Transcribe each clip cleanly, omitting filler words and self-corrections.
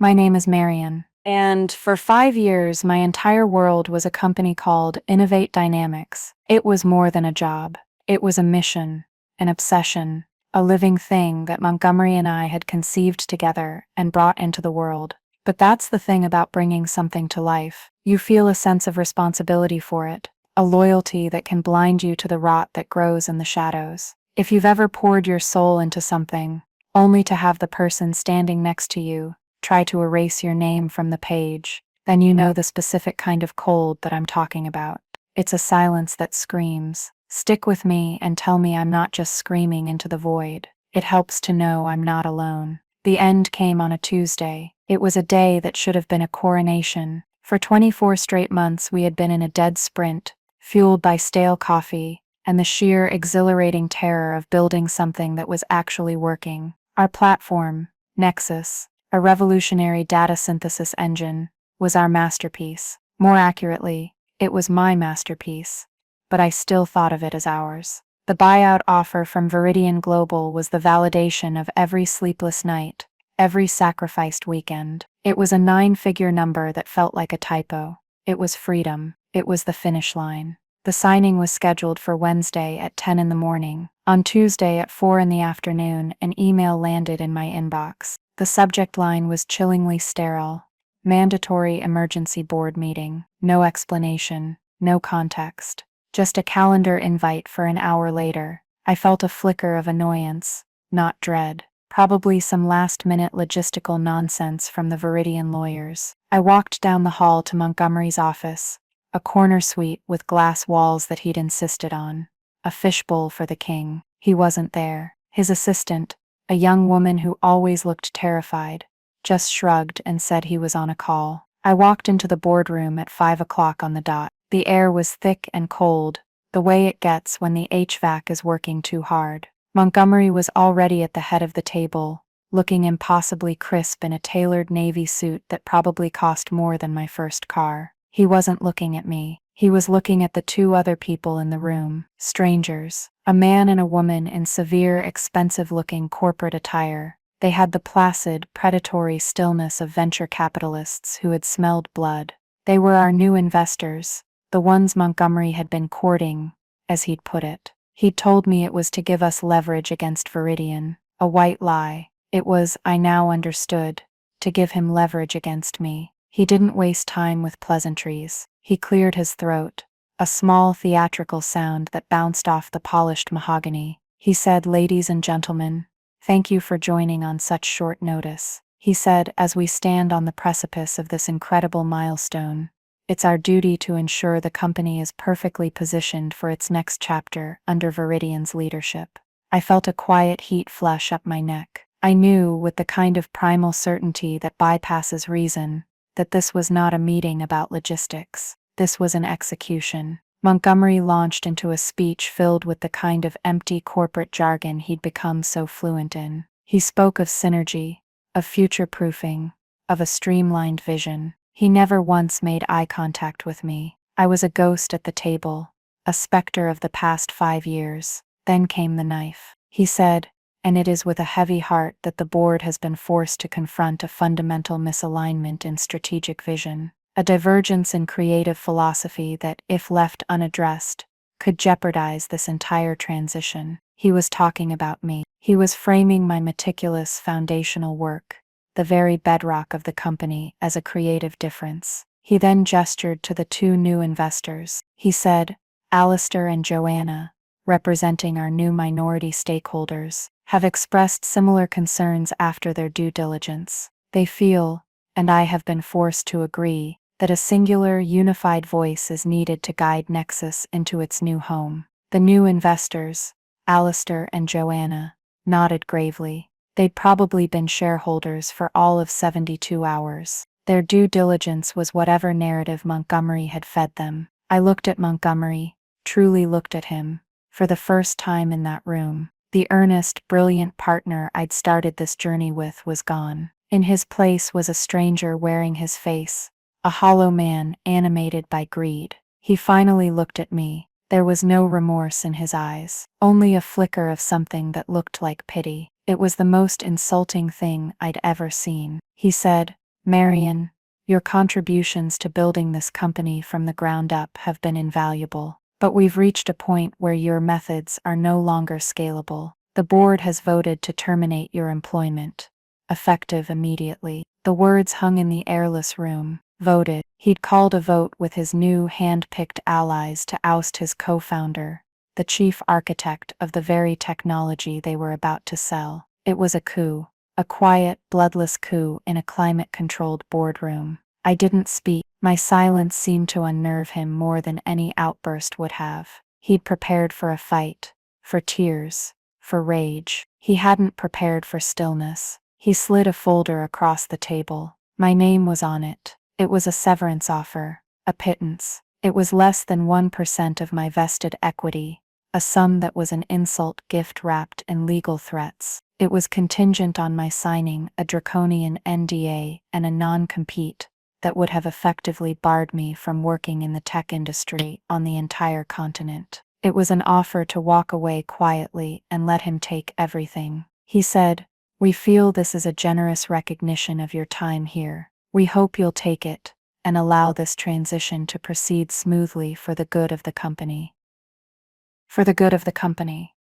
My name is Marion. And for 5 years, my entire world was a company called Innovate Dynamics. It was more than a job. It was a mission, an obsession, a living thing that Montgomery and I had conceived together and brought into the world. But that's the thing about bringing something to life. You feel a sense of responsibility for it, a loyalty that can blind you to the rot that grows in the shadows. If you've ever poured your soul into something, only to have the person standing next to you try to erase your name from the page, then you know the specific kind of cold that I'm talking about. It's a silence that screams, "Stick with me and tell me I'm not just screaming into the void." It helps to know I'm not alone. The end came on a Tuesday. It was a day that should have been a coronation. For 24 straight months we had been in a dead sprint, fueled by stale coffee and the sheer exhilarating terror of building something that was actually working. Our platform, Nexus, a revolutionary data synthesis engine, was our masterpiece. More accurately, it was my masterpiece, but I still thought of it as ours. The buyout offer from Viridian Global was the validation of every sleepless night, every sacrificed weekend. It was a 9-figure number that felt like a typo. It was freedom. It was the finish line. The signing was scheduled for Wednesday at 10 in the morning. On Tuesday at 4 in the afternoon, an email landed in my inbox. The subject line was chillingly sterile. Mandatory emergency board meeting. No explanation, no context. Just a calendar invite for an hour later. I felt a flicker of annoyance, not dread. Probably some last-minute logistical nonsense from the Viridian lawyers. I walked down the hall to Montgomery's office, a corner suite with glass walls that he'd insisted on. A fishbowl for the king. He wasn't there. His assistant, a young woman who always looked terrified, just shrugged and said he was on a call. I walked into the boardroom at 5 o'clock on the dot. The air was thick and cold, the way it gets when the HVAC is working too hard. Montgomery was already at the head of the table, looking impossibly crisp in a tailored navy suit that probably cost more than my first car. He wasn't looking at me. He was looking at the two other people in the room, strangers, a man and a woman in severe, expensive-looking corporate attire. They had the placid, predatory stillness of venture capitalists who had smelled blood. They were our new investors, the ones Montgomery had been courting, as he'd put it. He'd told me it was to give us leverage against Viridian, a white lie. It was, I now understood, to give him leverage against me. He didn't waste time with pleasantries. He cleared his throat, a small theatrical sound that bounced off the polished mahogany. He said, "Ladies and gentlemen, thank you for joining on such short notice." He said, "As we stand on the precipice of this incredible milestone, it's our duty to ensure the company is perfectly positioned for its next chapter under Viridian's leadership." I felt a quiet heat flush up my neck. I knew, with the kind of primal certainty that bypasses reason, that this was not a meeting about logistics. This was an execution. Montgomery launched into a speech filled with the kind of empty corporate jargon he'd become so fluent in. He spoke of synergy, of future-proofing, of a streamlined vision. He never once made eye contact with me. I was a ghost at the table, a specter of the past 5 years. Then came the knife. He said, "And it is with a heavy heart that the board has been forced to confront a fundamental misalignment in strategic vision, a divergence in creative philosophy that, if left unaddressed, could jeopardize this entire transition." He was talking about me. He was framing my meticulous foundational work, the very bedrock of the company, as a creative difference. He then gestured to the two new investors. He said, "Alistair and Joanna, representing our new minority stakeholders, have expressed similar concerns after their due diligence. They feel, and I have been forced to agree, that a singular, unified voice is needed to guide Nexus into its new home." The new investors, Alistair and Joanna, nodded gravely. They'd probably been shareholders for all of 72 hours. Their due diligence was whatever narrative Montgomery had fed them. I looked at Montgomery, truly looked at him, for the first time in that room. The earnest, brilliant partner I'd started this journey with was gone. In his place was a stranger wearing his face, a hollow man animated by greed. He finally looked at me. There was no remorse in his eyes, only a flicker of something that looked like pity. It was the most insulting thing I'd ever seen. He said, Marion, your contributions to building this company from the ground up have been invaluable. But we've reached a point where your methods are no longer scalable. The board has voted to terminate your employment, effective immediately." The words hung in the airless room. Voted. He'd called a vote with his new hand-picked allies to oust his co-founder, the chief architect of the very technology they were about to sell. It was a coup. A quiet, bloodless coup in a climate-controlled boardroom. I didn't speak. My silence seemed to unnerve him more than any outburst would have. He'd prepared for a fight, for tears, for rage. He hadn't prepared for stillness. He slid a folder across the table. My name was on it. It was a severance offer, a pittance. It was less than 1% of my vested equity, a sum that was an insult gift wrapped in legal threats. It was contingent on my signing a draconian NDA and a non-compete that would have effectively barred me from working in the tech industry on the entire continent. It was an offer to walk away quietly and let him take everything. He said, "We feel this is a generous recognition of your time here. We hope you'll take it and allow this transition to proceed smoothly for the good of the company." For the good of the company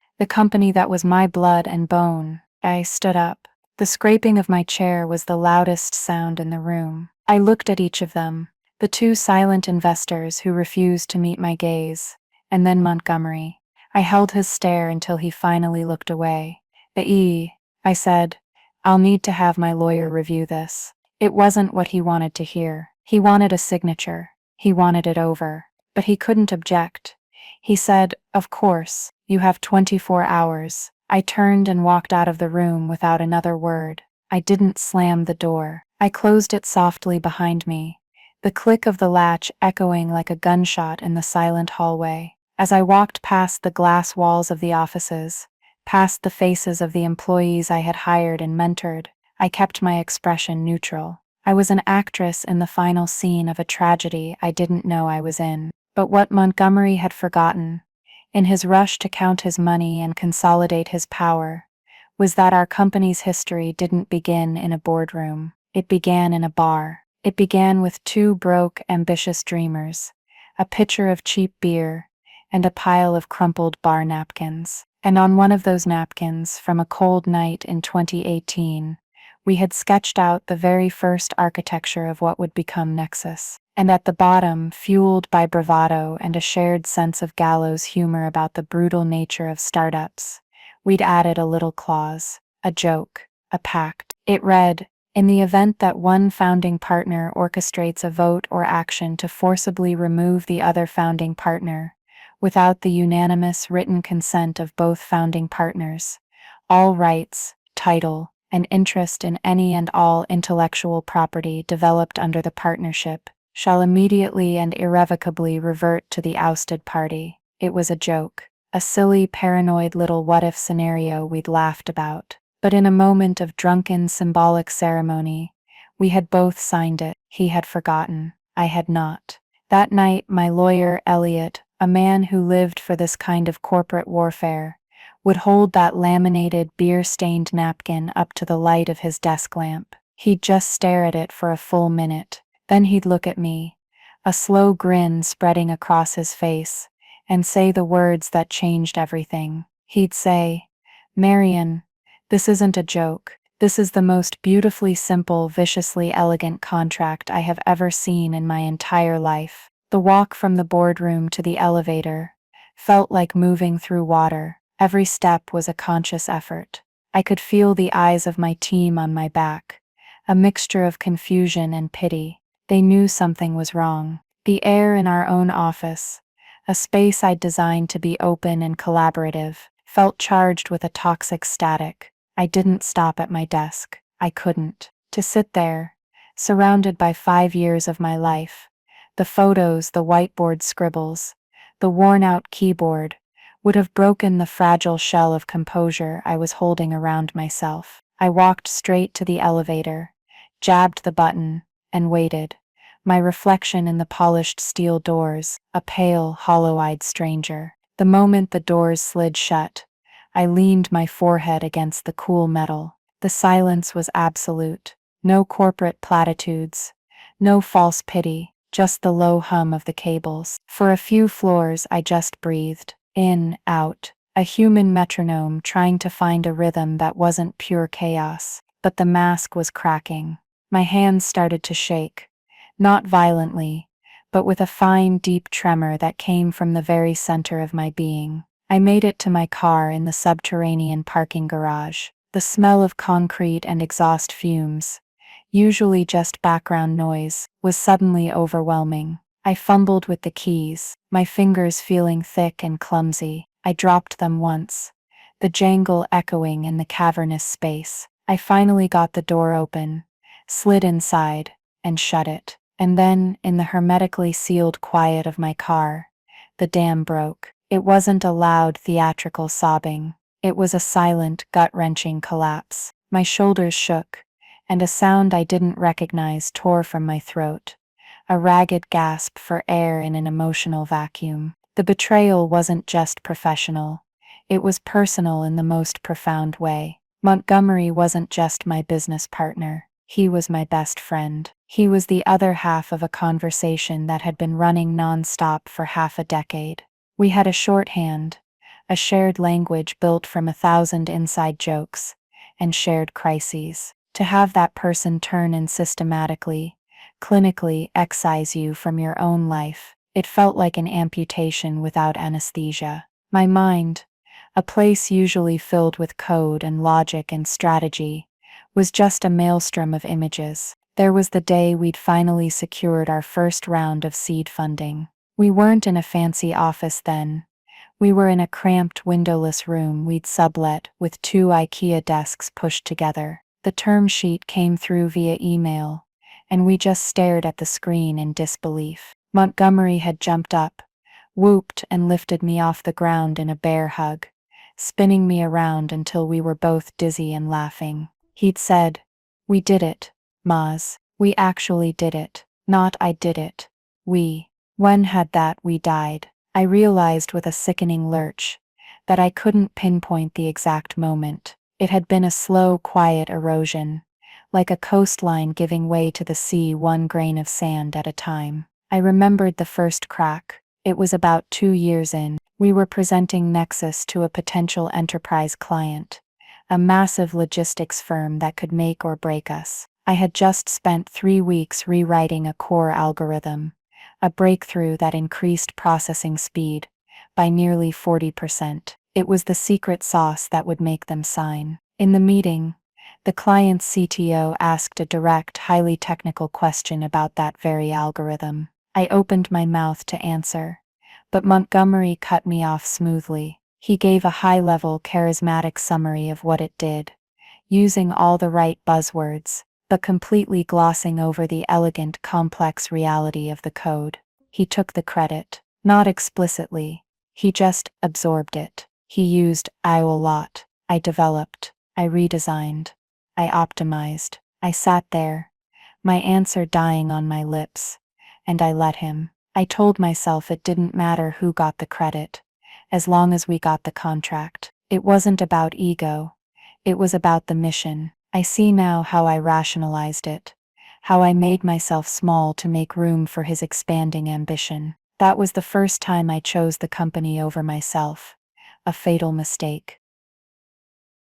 that was my blood and bone. I stood up. The scraping of my chair was the loudest sound in the room. I looked at each of them, the two silent investors who refused to meet my gaze, and then Montgomery. I held his stare until he finally looked away. I said, "I'll need to have my lawyer review this." It wasn't what he wanted to hear. He wanted a signature. He wanted it over. But he couldn't object. He said, "Of course, you have 24 hours. I turned and walked out of the room without another word. I didn't slam the door. I closed it softly behind me, the click of the latch echoing like a gunshot in the silent hallway. As I walked past the glass walls of the offices, past the faces of the employees I had hired and mentored, I kept my expression neutral. I was an actress in the final scene of a tragedy I didn't know I was in. But what Montgomery had forgotten, in his rush to count his money and consolidate his power, was that our company's history didn't begin in a boardroom. It began in a bar. It began with two broke, ambitious dreamers, a pitcher of cheap beer, and a pile of crumpled bar napkins. And on one of those napkins, from a cold night in 2018, we had sketched out the very first architecture of what would become Nexus. And at the bottom, fueled by bravado and a shared sense of gallows humor about the brutal nature of startups, we'd added a little clause, a joke, a pact. It read, "In the event that one founding partner orchestrates a vote or action to forcibly remove the other founding partner, without the unanimous written consent of both founding partners, all rights, title, and interest in any and all intellectual property developed under the partnership shall immediately and irrevocably revert to the ousted party." It was a joke, a silly, paranoid little what-if scenario we'd laughed about. But in a moment of drunken, symbolic ceremony, we had both signed it. He had forgotten. I had not. That night, my lawyer, Elliot, a man who lived for this kind of corporate warfare, would hold that laminated, beer-stained napkin up to the light of his desk lamp. He'd just stare at it for a full minute. Then he'd look at me, a slow grin spreading across his face, and say the words that changed everything. He'd say, "Marion, this isn't a joke. This is the most beautifully simple, viciously elegant contract I have ever seen in my entire life." The walk from the boardroom to the elevator felt like moving through water. Every step was a conscious effort. I could feel the eyes of my team on my back, a mixture of confusion and pity. They knew something was wrong. The air in our own office, a space I'd designed to be open and collaborative, felt charged with a toxic static. I didn't stop at my desk. I couldn't. To sit there, surrounded by 5 years of my life, the photos, the whiteboard scribbles, the worn-out keyboard, would have broken the fragile shell of composure I was holding around myself. I walked straight to the elevator, jabbed the button, and waited, my reflection in the polished steel doors, a pale, hollow-eyed stranger. The moment the doors slid shut, I leaned my forehead against the cool metal. The silence was absolute. No corporate platitudes. No false pity, just the low hum of the cables. For a few floors I just breathed, in, out, a human metronome trying to find a rhythm that wasn't pure chaos. But the mask was cracking. My hands started to shake. Not violently, but with a fine, deep tremor that came from the very center of my being. I made it to my car in the subterranean parking garage. The smell of concrete and exhaust fumes, usually just background noise, was suddenly overwhelming. I fumbled with the keys, my fingers feeling thick and clumsy. I dropped them once, the jangle echoing in the cavernous space. I finally got the door open, slid inside, and shut it. And then, in the hermetically sealed quiet of my car, the dam broke. It wasn't a loud theatrical sobbing. It was a silent, gut-wrenching collapse. My shoulders shook, and a sound I didn't recognize tore from my throat. A ragged gasp for air in an emotional vacuum. The betrayal wasn't just professional. It was personal in the most profound way. Montgomery wasn't just my business partner. He was my best friend. He was the other half of a conversation that had been running non-stop for half a decade. We had a shorthand, a shared language built from 1,000 inside jokes, and shared crises. To have that person turn and systematically, clinically excise you from your own life, it felt like an amputation without anesthesia. My mind, a place usually filled with code and logic and strategy, was just a maelstrom of images. There was the day we'd finally secured our first round of seed funding. We weren't in a fancy office then. We were in a cramped, windowless room we'd sublet with 2 IKEA desks pushed together. The term sheet came through via email, and we just stared at the screen in disbelief. Montgomery had jumped up, whooped, and lifted me off the ground in a bear hug, spinning me around until we were both dizzy and laughing. He'd said, "We did it, Maz. We actually did it. Not I did it. We." When had that "we" died? I realized with a sickening lurch that I couldn't pinpoint the exact moment. It had been a slow, quiet erosion, like a coastline giving way to the sea one grain of sand at a time. I remembered the first crack. It was about 2 years in. We were presenting Nexus to a potential enterprise client, a massive logistics firm that could make or break us. I had just spent 3 weeks rewriting a core algorithm, a breakthrough that increased processing speed by nearly 40%. It was the secret sauce that would make them sign. In the meeting, the client's CTO asked a direct, highly technical question about that very algorithm. I opened my mouth to answer, but Montgomery cut me off smoothly. He gave a high-level, charismatic summary of what it did, using all the right buzzwords, but completely glossing over the elegant, complex reality of the code. He took the credit, not explicitly. He just absorbed it. He used "I a lot." I developed. I redesigned. I optimized. I sat there, my answer dying on my lips, and I let him. I told myself it didn't matter who got the credit, as long as we got the contract. It wasn't about ego. It was about the mission. I see now how I rationalized it, how I made myself small to make room for his expanding ambition. That was the first time I chose the company over myself. A fatal mistake.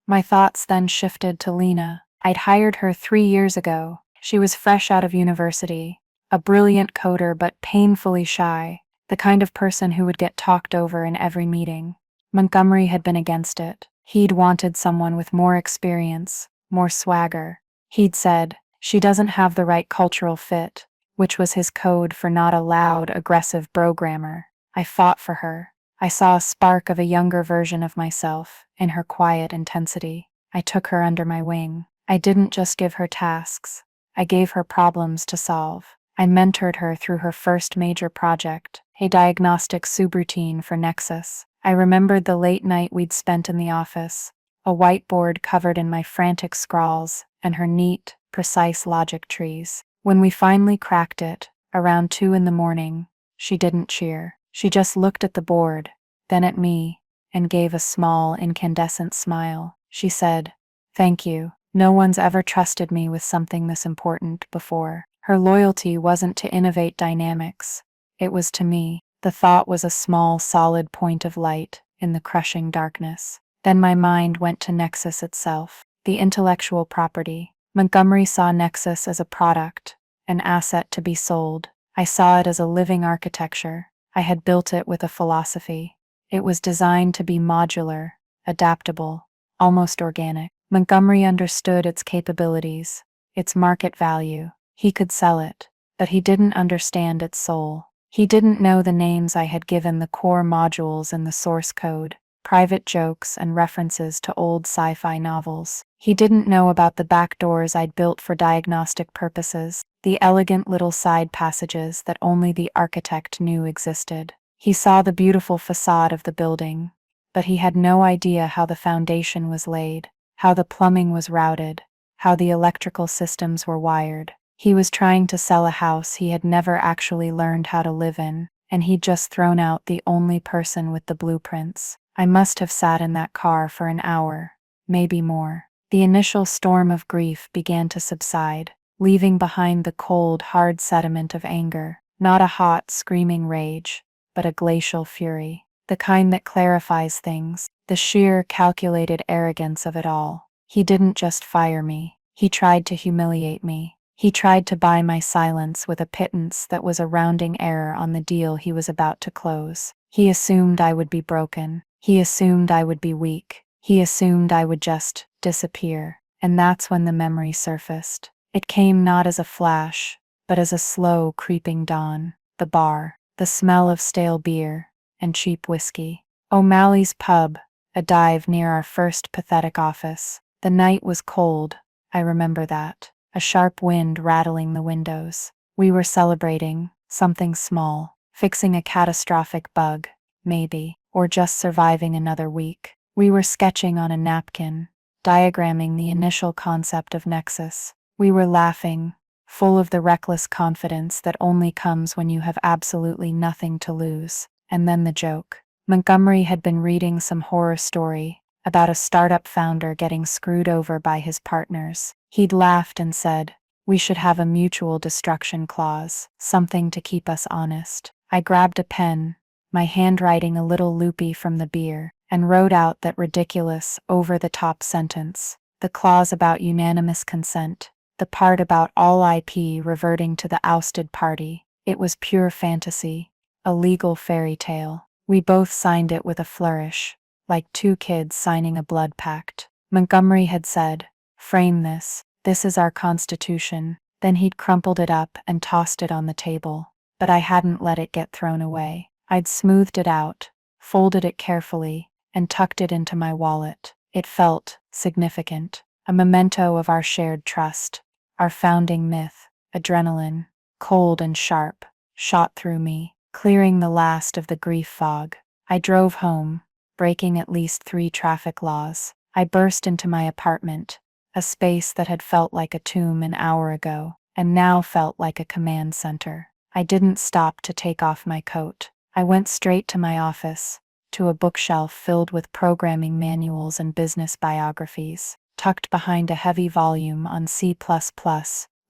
My thoughts then shifted to Lena. I'd hired her 3 years ago. She was fresh out of university, a brilliant coder but painfully shy, the kind of person who would get talked over in every meeting. Montgomery had been against it. He'd wanted someone with more experience, more swagger. He'd said, "She doesn't have the right cultural fit," which was his code for not a loud, aggressive programmer. I fought for her. I saw a spark of a younger version of myself in her quiet intensity. I took her under my wing. I didn't just give her tasks. I gave her problems to solve. I mentored her through her first major project, a diagnostic subroutine for Nexus. I remembered the late night we'd spent in the office, a whiteboard covered in my frantic scrawls and her neat, precise logic trees. When we finally cracked it, around 2 in the morning, she didn't cheer. She just looked at the board, then at me, and gave a small, incandescent smile. She said, "Thank you." No one's ever trusted me with something this important before. Her loyalty wasn't to innovate dynamics. It was to me. The thought was a small, solid point of light in the crushing darkness. Then my mind went to Nexus itself, the intellectual property. Montgomery saw Nexus as a product, an asset to be sold. I saw it as a living architecture. I had built it with a philosophy. It was designed to be modular, adaptable, almost organic. Montgomery understood its capabilities, its market value. He could sell it, but he didn't understand its soul. He didn't know the names I had given the core modules in the source code, private jokes and references to old sci-fi novels. He didn't know about the backdoors I'd built for diagnostic purposes, the elegant little side passages that only the architect knew existed. He saw the beautiful facade of the building, but he had no idea how the foundation was laid, how the plumbing was routed, how the electrical systems were wired. He was trying to sell a house he had never actually learned how to live in, and he'd just thrown out the only person with the blueprints. I must have sat in that car for an hour, maybe more. The initial storm of grief began to subside, leaving behind the cold, hard sediment of anger, not a hot, screaming rage, but a glacial fury, the kind that clarifies things, the sheer, calculated arrogance of it all. He didn't just fire me, he tried to humiliate me. He tried to buy my silence with a pittance that was a rounding error on the deal he was about to close. He assumed I would be broken. He assumed I would be weak. He assumed I would just disappear. And that's when the memory surfaced. It came not as a flash, but as a slow, creeping dawn. The bar, the smell of stale beer and cheap whiskey. O'Malley's pub, a dive near our first pathetic office. The night was cold, I remember that. A sharp wind rattling the windows. We were celebrating something small, fixing a catastrophic bug, maybe, or just surviving another week. We were sketching on a napkin, diagramming the initial concept of Nexus. We were laughing, full of the reckless confidence that only comes when you have absolutely nothing to lose. And then the joke. Montgomery had been reading some horror story about a startup founder getting screwed over by his partners. He'd laughed and said, "We should have a mutual destruction clause, something to keep us honest." I grabbed a pen, my handwriting a little loopy from the beer, and wrote out that ridiculous, over-the-top sentence, the clause about unanimous consent, the part about all IP reverting to the ousted party. It was pure fantasy, a legal fairy tale. We both signed it with a flourish, like two kids signing a blood pact. Montgomery had said, "Frame this. This is our Constitution." Then he'd crumpled it up and tossed it on the table. But I hadn't let it get thrown away. I'd smoothed it out, folded it carefully, and tucked it into my wallet. It felt significant, a memento of our shared trust, our founding myth. Adrenaline, cold and sharp, shot through me, clearing the last of the grief fog. I drove home, breaking at least 3 traffic laws. I burst into my apartment, a space that had felt like a tomb an hour ago, and now felt like a command center. I didn't stop to take off my coat. I went straight to my office, to a bookshelf filled with programming manuals and business biographies. Tucked behind a heavy volume on C++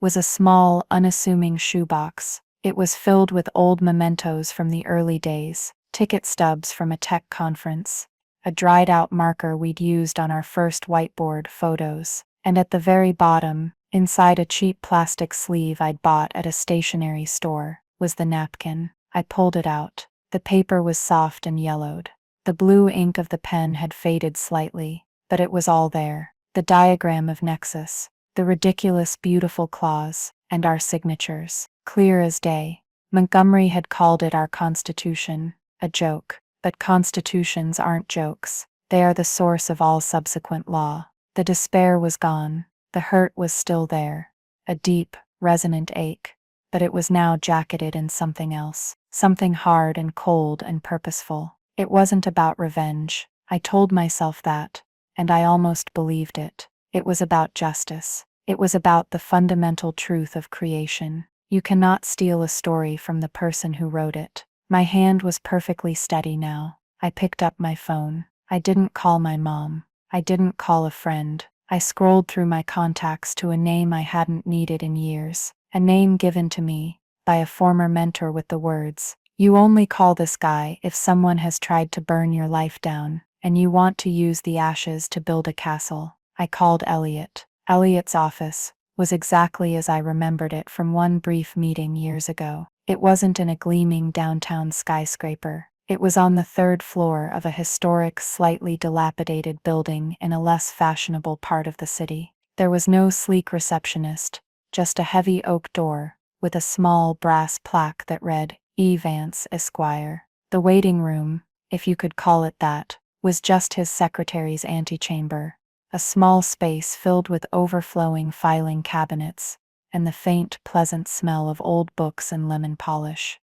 was a small, unassuming shoebox. It was filled with old mementos from the early days, ticket stubs from a tech conference, a dried-out marker we'd used on our first whiteboard photos, and at the very bottom, inside a cheap plastic sleeve I'd bought at a stationery store, was the napkin. I pulled it out. The paper was soft and yellowed. The blue ink of the pen had faded slightly, but it was all there. The diagram of Nexus, the ridiculous beautiful clause, and our signatures, clear as day. Montgomery had called it our Constitution, a joke, but constitutions aren't jokes. They are the source of all subsequent law. The despair was gone. The hurt was still there, a deep, resonant ache, but it was now jacketed in something else, something hard and cold and purposeful. It wasn't about revenge. I told myself that, and I almost believed it. It was about justice. It was about the fundamental truth of creation. You cannot steal a story from the person who wrote it. My hand was perfectly steady now. I picked up my phone. I didn't call my mom. I didn't call a friend. I scrolled through my contacts to a name I hadn't needed in years, a name given to me by a former mentor with the words, "You only call this guy if someone has tried to burn your life down, and you want to use the ashes to build a castle." I called Elliot. Elliot's office was exactly as I remembered it from one brief meeting years ago. It wasn't in a gleaming downtown skyscraper. It was on the third floor of a historic, slightly dilapidated building in a less fashionable part of the city. There was no sleek receptionist, just a heavy oak door with a small brass plaque that read, "E. Vance, Esquire." The waiting room, if you could call it that, was just his secretary's antechamber, a small space filled with overflowing filing cabinets and the faint, pleasant smell of old books and lemon polish.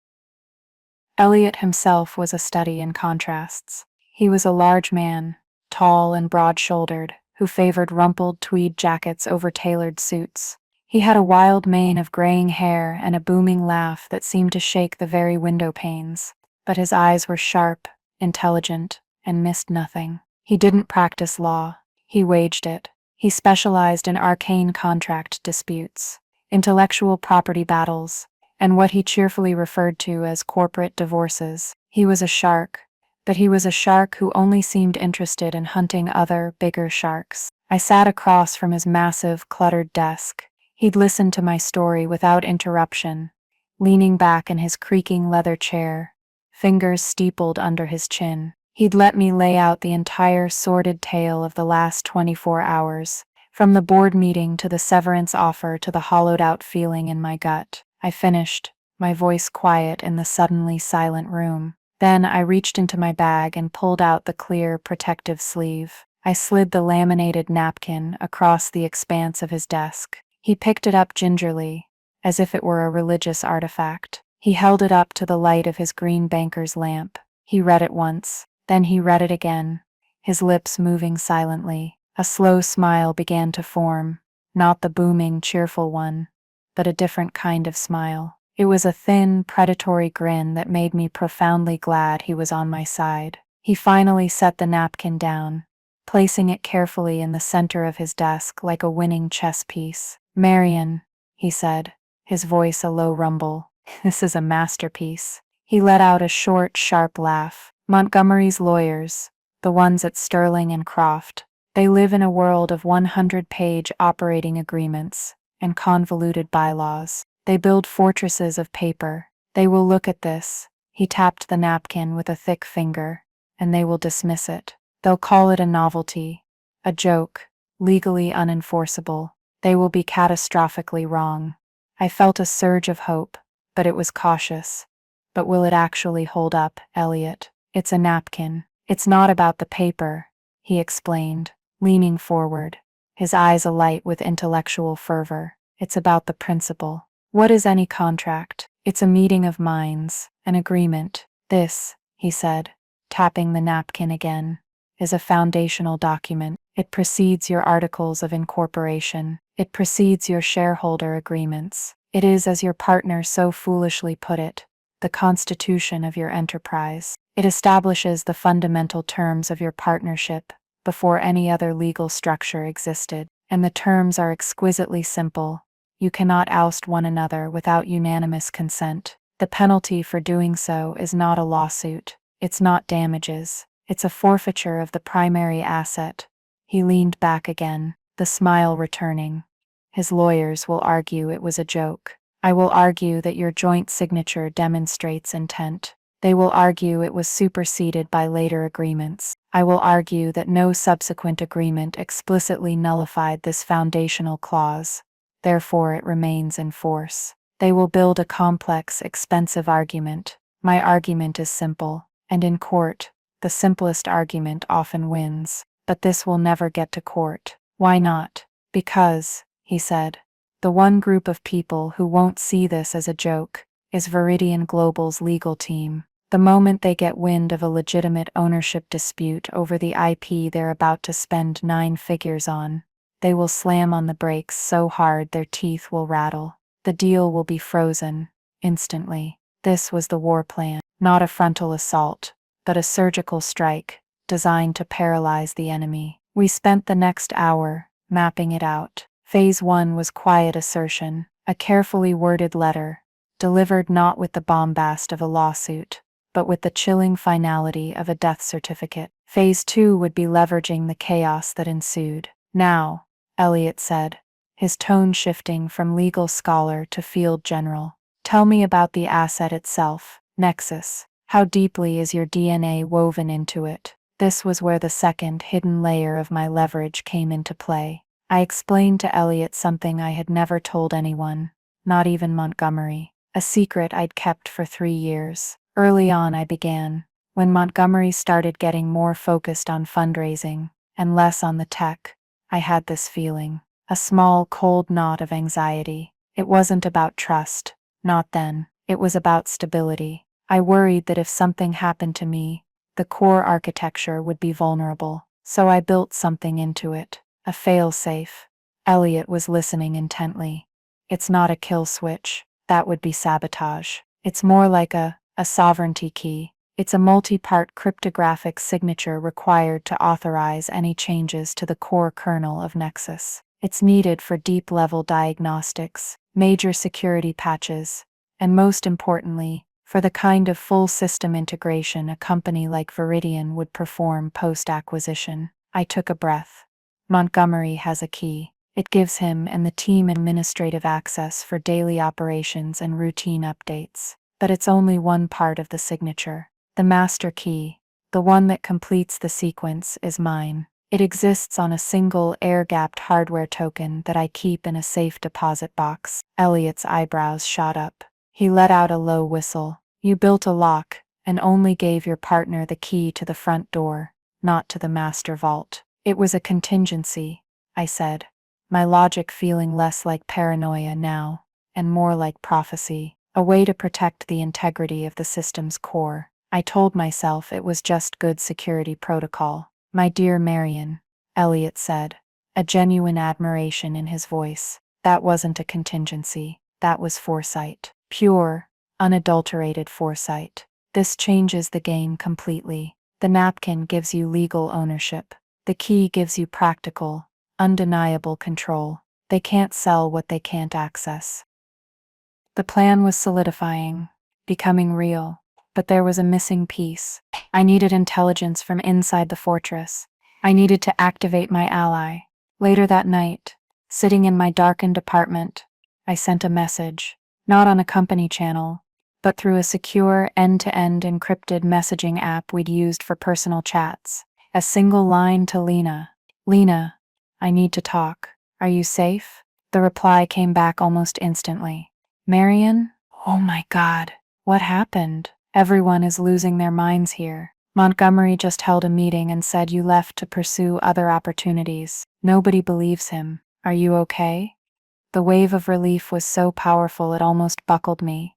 Elliot himself was a study in contrasts. He was a large man, tall and broad-shouldered, who favored rumpled tweed jackets over tailored suits. He had a wild mane of graying hair and a booming laugh that seemed to shake the very window panes. But his eyes were sharp, intelligent, and missed nothing. He didn't practice law. He waged it. He specialized in arcane contract disputes, intellectual property battles, and what he cheerfully referred to as corporate divorces. He was a shark, but he was a shark who only seemed interested in hunting other, bigger sharks. I sat across from his massive, cluttered desk. He'd listened to my story without interruption, leaning back in his creaking leather chair, fingers steepled under his chin. He'd let me lay out the entire sordid tale of the last 24 hours, from the board meeting to the severance offer to the hollowed-out feeling in my gut. I finished, my voice quiet in the suddenly silent room. Then I reached into my bag and pulled out the clear, protective sleeve. I slid the laminated napkin across the expanse of his desk. He picked it up gingerly, as if it were a religious artifact. He held it up to the light of his green banker's lamp. He read it once, then he read it again, his lips moving silently. A slow smile began to form, not the booming, cheerful one, but a different kind of smile. It was a thin, predatory grin that made me profoundly glad he was on my side. He finally set the napkin down, placing it carefully in the center of his desk like a winning chess piece. "Marion," he said, his voice a low rumble, "this is a masterpiece." He let out a short, sharp laugh. "Montgomery's lawyers, the ones at Sterling and Croft, they live in a world of 100-page operating agreements and convoluted bylaws. They build fortresses of paper. They will look at this," he tapped the napkin with a thick finger, "and they will dismiss it. They'll call it a novelty, a joke, legally unenforceable. They will be catastrophically wrong." I felt a surge of hope, but it was cautious. "But will it actually hold up, Elliot? It's a napkin. It's not about the paper," he explained, leaning forward, his eyes alight with intellectual fervor. "It's about the principle. What is any contract? It's a meeting of minds, an agreement. This," he said, tapping the napkin again, "is a foundational document. It precedes your articles of incorporation. It precedes your shareholder agreements. It is, as your partner so foolishly put it, the constitution of your enterprise. It establishes the fundamental terms of your partnership before any other legal structure existed, and the terms are exquisitely simple. You cannot oust one another without unanimous consent. The penalty for doing so is not a lawsuit. It's not damages. It's a forfeiture of the primary asset." He leaned back again, the smile returning. "His lawyers will argue it was a joke. I will argue that your joint signature demonstrates intent. They will argue it was superseded by later agreements. I will argue that no subsequent agreement explicitly nullified this foundational clause. Therefore it remains in force. They will build a complex, expensive argument. My argument is simple, and in court, the simplest argument often wins. But this will never get to court. Why not? Because," he said, "the one group of people who won't see this as a joke is Viridian Global's legal team. The moment they get wind of a legitimate ownership dispute over the IP they're about to spend 9 figures on, they will slam on the brakes so hard their teeth will rattle. The deal will be frozen, instantly." This was the war plan, not a frontal assault, but a surgical strike, designed to paralyze the enemy. We spent the next hour, mapping it out. Phase 1 was quiet assertion, a carefully worded letter, delivered not with the bombast of a lawsuit, but with the chilling finality of a death certificate. Phase 2 would be leveraging the chaos that ensued. Now, Elliot said, his tone shifting from legal scholar to field general. Tell me about the asset itself, Nexus. How deeply is your DNA woven into it? This was where the second hidden layer of my leverage came into play. I explained to Elliot something I had never told anyone, not even Montgomery, a secret I'd kept for 3 years. Early on I began, when Montgomery started getting more focused on fundraising and less on the tech, I had this feeling, a small cold knot of anxiety. It wasn't about trust, not then, it was about stability. I worried that if something happened to me, the core architecture would be vulnerable, so I built something into it, a fail-safe. Elliot was listening intently. It's not a kill switch, that would be sabotage. It's more like a sovereignty key. It's a multi-part cryptographic signature required to authorize any changes to the core kernel of Nexus. It's needed for deep-level diagnostics, major security patches, and most importantly, for the kind of full system integration a company like Viridian would perform post-acquisition. I took a breath. Montgomery has a key. It gives him and the team administrative access for daily operations and routine updates. But it's only one part of the signature. The master key, the one that completes the sequence, is mine. It exists on a single air-gapped hardware token that I keep in a safe deposit box. Elliot's eyebrows shot up. He let out a low whistle. You built a lock, and only gave your partner the key to the front door, not to the master vault. It was a contingency, I said, my logic feeling less like paranoia now, and more like prophecy, a way to protect the integrity of the system's core. I told myself it was just good security protocol. My dear Marion, Elliot said, a genuine admiration in his voice. That wasn't a contingency, that was foresight. Pure, unadulterated foresight. This changes the game completely. The napkin gives you legal ownership. The key gives you practical, undeniable control. They can't sell what they can't access. The plan was solidifying, becoming real, but there was a missing piece. I needed intelligence from inside the fortress. I needed to activate my ally. Later that night, sitting in my darkened apartment, I sent a message, not on a company channel, but through a secure end-to-end encrypted messaging app we'd used for personal chats. A single line to Lena. Lena, I need to talk. Are you safe? The reply came back almost instantly. Marion? Oh my God, what happened? Everyone is losing their minds here. Montgomery just held a meeting and said you left to pursue other opportunities. Nobody believes him. Are you okay? The wave of relief was so powerful it almost buckled me.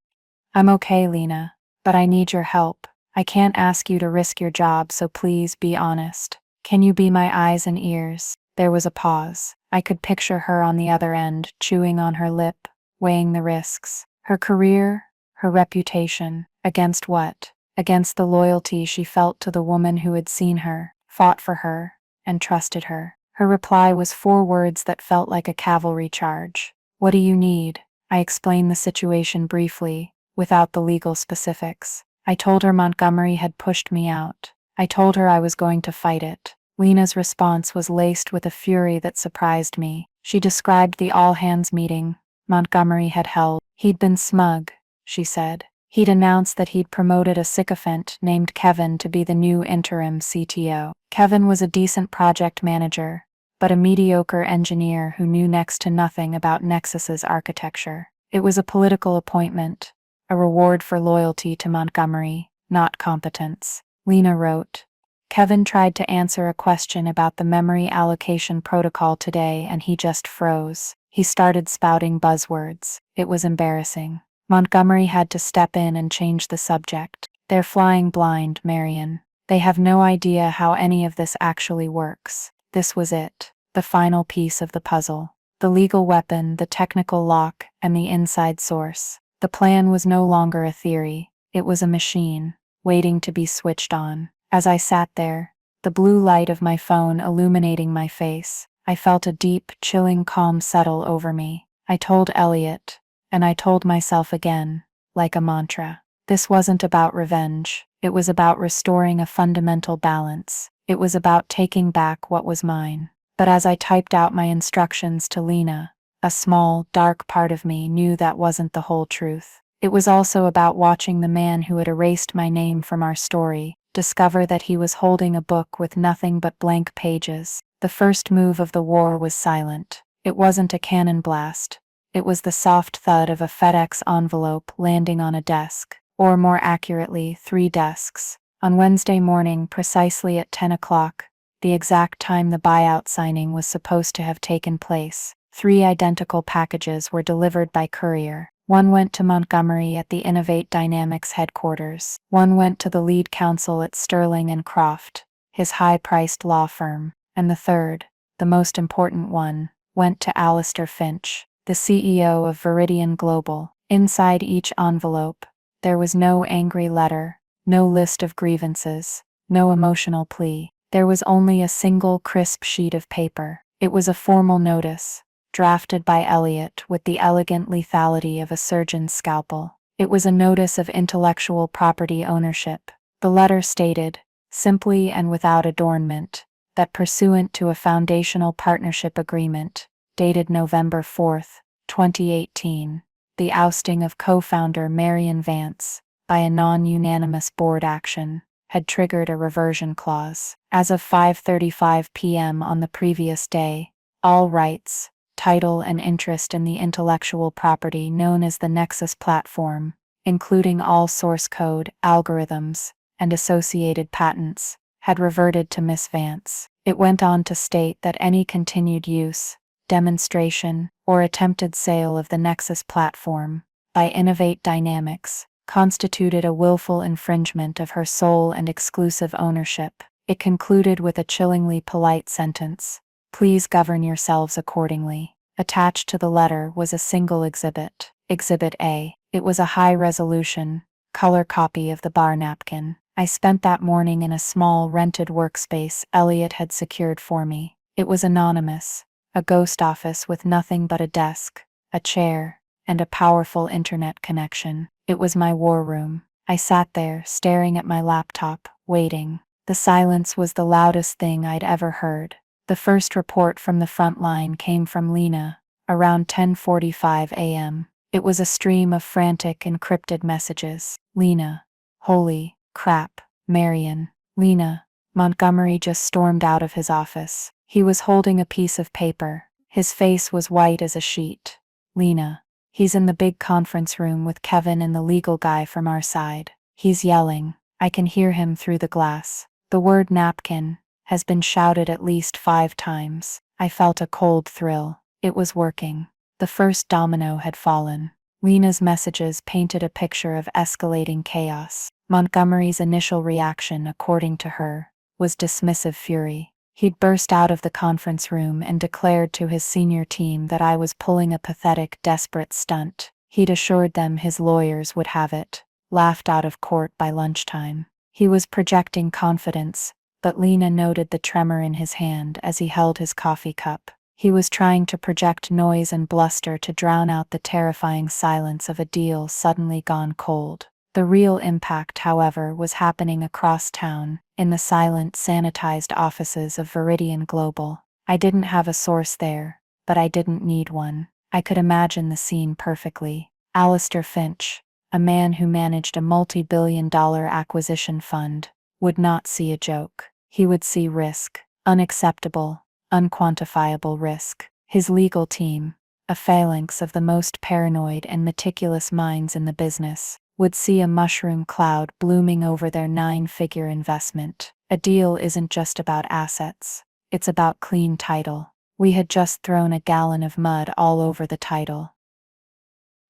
I'm okay, Lena, but I need your help. I can't ask you to risk your job, so please be honest. Can you be my eyes and ears? There was a pause. I could picture her on the other end, chewing on her lip, weighing the risks. Her career, her reputation. Against what? Against the loyalty she felt to the woman who had seen her, fought for her, and trusted her. Her reply was 4 words that felt like a cavalry charge. What do you need? I explained the situation briefly, without the legal specifics. I told her Montgomery had pushed me out. I told her I was going to fight it. Lena's response was laced with a fury that surprised me. She described the all-hands meeting Montgomery had held. He'd been smug, she said. He'd announced that he'd promoted a sycophant named Kevin to be the new interim CTO. Kevin was a decent project manager, but a mediocre engineer who knew next to nothing about Nexus's architecture. It was a political appointment, a reward for loyalty to Montgomery, not competence. Lena wrote, Kevin tried to answer a question about the memory allocation protocol today and he just froze. He started spouting buzzwords. It was embarrassing. Montgomery had to step in and change the subject. They're flying blind, Marion. They have no idea how any of this actually works. This was it, the final piece of the puzzle. The legal weapon, the technical lock, and the inside source. The plan was no longer a theory. It was a machine, waiting to be switched on. As I sat there, the blue light of my phone illuminating my face, I felt a deep, chilling calm settle over me. I told Elliot, and I told myself again, like a mantra. This wasn't about revenge. It was about restoring a fundamental balance. It was about taking back what was mine. But as I typed out my instructions to Lena, a small, dark part of me knew that wasn't the whole truth. It was also about watching the man who had erased my name from our story discover that he was holding a book with nothing but blank pages. The first move of the war was silent. It wasn't a cannon blast. It was the soft thud of a FedEx envelope landing on a desk, or more accurately, 3 desks. On Wednesday morning, precisely at 10 o'clock, the exact time the buyout signing was supposed to have taken place, 3 identical packages were delivered by courier. One went to Montgomery at the Innovate Dynamics headquarters. One went to the lead counsel at Sterling and Croft, his high-priced law firm. And the third, the most important one, went to Alistair Finch, the CEO of Viridian Global. Inside each envelope, there was no angry letter, no list of grievances, no emotional plea. There was only a single crisp sheet of paper. It was a formal notice, drafted by Elliot with the elegant lethality of a surgeon's scalpel. It was a notice of intellectual property ownership. The letter stated, simply and without adornment, that pursuant to a foundational partnership agreement, dated November 4, 2018, the ousting of co-founder Marion Vance, by a non-unanimous board action, had triggered a reversion clause. As of 5:35 p.m. on the previous day, all rights, title and interest in the intellectual property known as the Nexus platform, including all source code, algorithms, and associated patents, had reverted to Miss Vance. It went on to state that any continued use, demonstration, or attempted sale of the Nexus platform by Innovate Dynamics constituted a willful infringement of her sole and exclusive ownership. It concluded with a chillingly polite sentence, "Please govern yourselves accordingly." Attached to the letter was a single exhibit, Exhibit A. It was a high-resolution, color copy of the bar napkin. I spent that morning in a small rented workspace Elliot had secured for me. It was anonymous, a ghost office with nothing but a desk, a chair, and a powerful internet connection. It was my war room. I sat there, staring at my laptop, waiting. The silence was the loudest thing I'd ever heard. The first report from the front line came from Lena, around 10:45 a.m. It was a stream of frantic, encrypted messages. Lena. Holy crap, Marion. Lena. Montgomery just stormed out of his office. He was holding a piece of paper. His face was white as a sheet. Lena. He's in the big conference room with Kevin and the legal guy from our side. He's yelling. I can hear him through the glass. The word napkin has been shouted at least 5 times. I felt a cold thrill. It was working. The first domino had fallen. Lena's messages painted a picture of escalating chaos. Montgomery's initial reaction, according to her, was dismissive fury. He'd burst out of the conference room and declared to his senior team that I was pulling a pathetic, desperate stunt. He'd assured them his lawyers would have it, laughed out of court by lunchtime. He was projecting confidence, but Lena noted the tremor in his hand as he held his coffee cup. He was trying to project noise and bluster to drown out the terrifying silence of a deal suddenly gone cold. The real impact, however, was happening across town, in the silent, sanitized offices of Viridian Global. I didn't have a source there, but I didn't need one. I could imagine the scene perfectly. Alistair Finch, a man who managed a multi-billion-dollar acquisition fund, would not see a joke. He would see risk, unacceptable, unquantifiable risk. His legal team, a phalanx of the most paranoid and meticulous minds in the business, would see a mushroom cloud blooming over their 9-figure investment. A deal isn't just about assets, it's about clean title. We had just thrown a gallon of mud all over the title.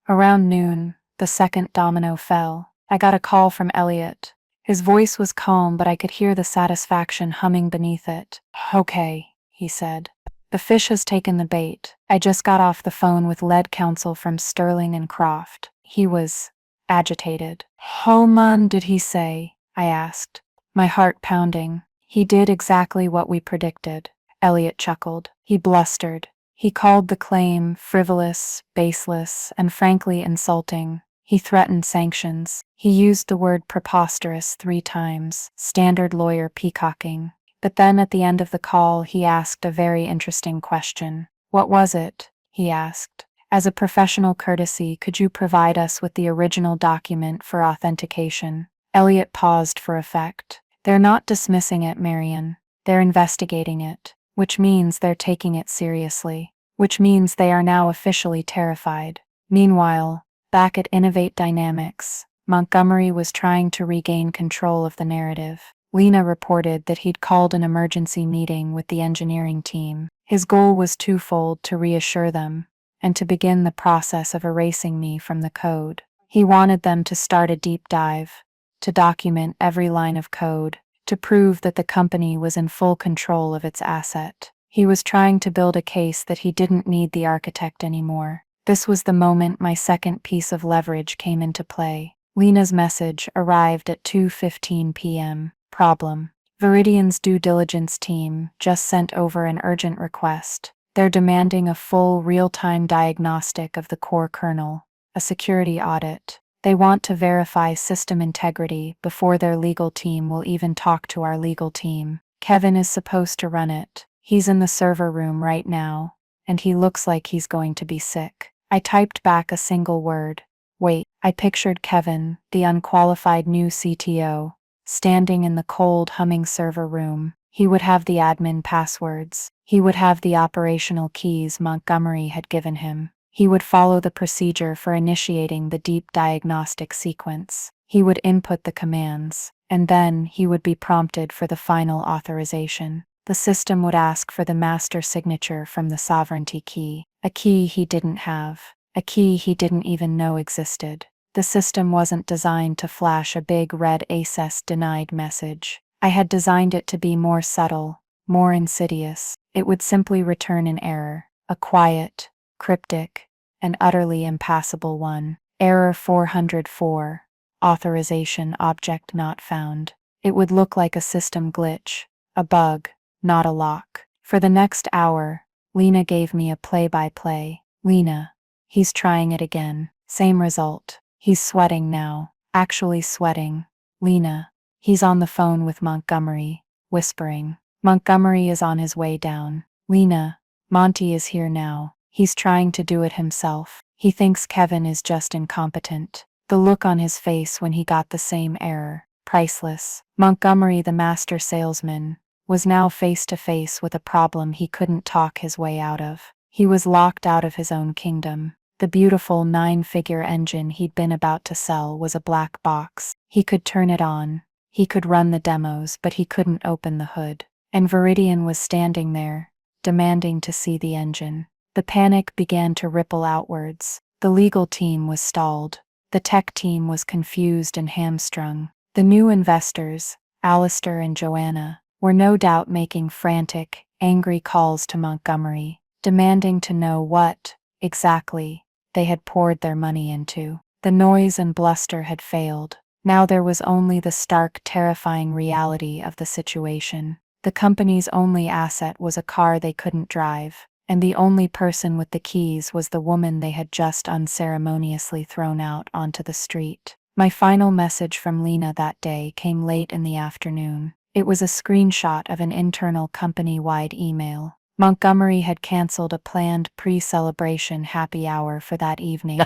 Around noon, the second domino fell. I got a call from Elliot. His voice was calm, but I could hear the satisfaction humming beneath it. "Okay," he said. "The fish has taken the bait. I just got off the phone with lead counsel from Sterling and Croft." He was agitated. "How man did he say?" I asked, my heart pounding. "He did exactly what we predicted." Elliot chuckled. He blustered. He called the claim frivolous, baseless, and frankly insulting. He threatened sanctions. He used the word preposterous 3 times, standard lawyer peacocking. But then at the end of the call, he asked a very interesting question. "What was it?" he asked. "As a professional courtesy, could you provide us with the original document for authentication?" Elliot paused for effect. "They're not dismissing it, Marion. They're investigating it, which means they're taking it seriously, which means they are now officially terrified." Meanwhile, back at Innovate Dynamics, Montgomery was trying to regain control of the narrative. Lena reported that he'd called an emergency meeting with the engineering team. His goal was twofold: to reassure them and to begin the process of erasing me from the code. He wanted them to start a deep dive, to document every line of code, to prove that the company was in full control of its asset. He was trying to build a case that he didn't need the architect anymore. This was the moment my second piece of leverage came into play. Lena's message arrived at 2:15 p.m. Problem: Viridian's due diligence team just sent over an urgent request. They're demanding a full real-time diagnostic of the core kernel, a security audit. They want to verify system integrity before their legal team will even talk to our legal team. Kevin is supposed to run it. He's in the server room right now, and he looks like he's going to be sick. I typed back a single word: wait. I pictured Kevin, the unqualified new CTO, standing in the cold, humming server room. He would have the admin passwords. He would have the operational keys Montgomery had given him. He would follow the procedure for initiating the deep diagnostic sequence. He would input the commands, and then he would be prompted for the final authorization. The system would ask for the master signature from the sovereignty key, a key he didn't have, a key he didn't even know existed. The system wasn't designed to flash a big red access denied message. I had designed it to be more subtle, more insidious. It would simply return an error, a quiet, cryptic, and utterly impassable one. Error 404, authorization object not found. It would look like a system glitch, a bug, not a lock. For the next hour, Lena gave me a play-by-play. "Lena, he's trying it again. Same result. He's sweating now, actually sweating. Lena, he's on the phone with Montgomery, whispering. Montgomery is on his way down. Lena, Monty is here now. He's trying to do it himself. He thinks Kevin is just incompetent." The look on his face when he got the same error, priceless. Montgomery, the master salesman, was now face to face with a problem he couldn't talk his way out of. He was locked out of his own kingdom. The beautiful 9-figure engine he'd been about to sell was a black box. He could turn it on, he could run the demos, but he couldn't open the hood. And Viridian was standing there, demanding to see the engine. The panic began to ripple outwards. The legal team was stalled. The tech team was confused and hamstrung. The new investors, Alistair and Joanna, were no doubt making frantic, angry calls to Montgomery, demanding to know what, exactly, they had poured their money into. The noise and bluster had failed. Now there was only the stark, terrifying reality of the situation. The company's only asset was a car they couldn't drive, and the only person with the keys was the woman they had just unceremoniously thrown out onto the street. My final message from Lena that day came late in the afternoon. It was a screenshot of an internal company-wide email. Montgomery had canceled a planned pre-celebration happy hour for that evening,